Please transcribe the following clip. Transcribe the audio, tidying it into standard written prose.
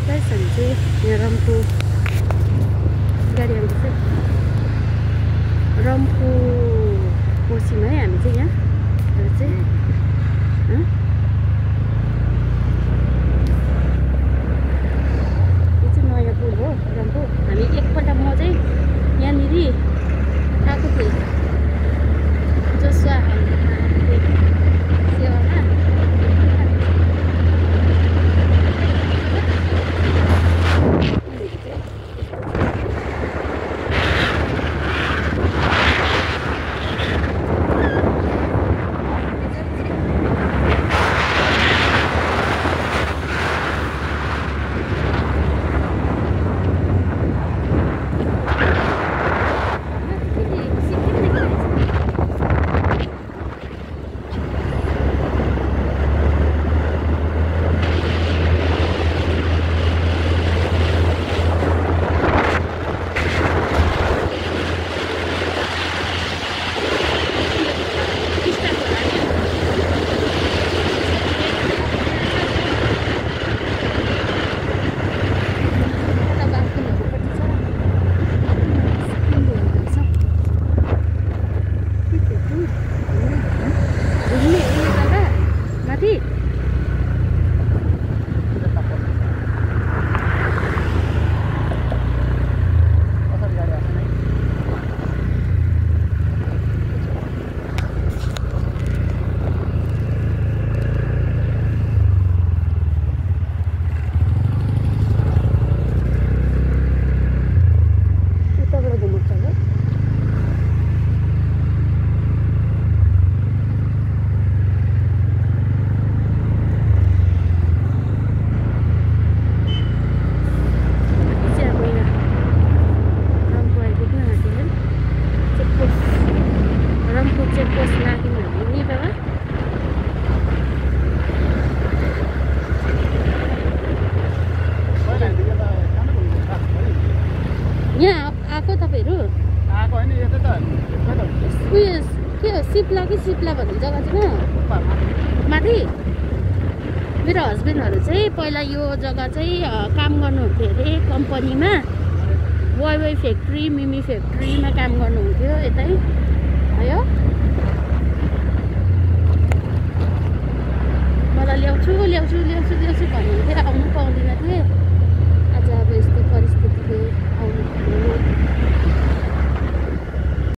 guys हामी चाहिँ यहाँ रम्फू गाडी आउँदैछ रम्फू कोसीमा है हामी चाहिँ यहाँ चाहिँ यो चाहिँ नयाँ पुल हो रम्फू हामी एकपल्ट म चाहिँ यहाँनिर आएको थिएँ जसमा सेवामा सिप्ला कि सिप्ला भन्ने जग्गा चाहिँ माथि मेरो हस्बेन्डहरू चाहिँ पहिला यो जग्गा चाहिँ काम गर्नुहुन्थ्यो अरे कम्पनीमा वाइ फ्याक्ट्री मिमी फ्याक्ट्रीमा काम गर्नुहुन्थ्यो यतै है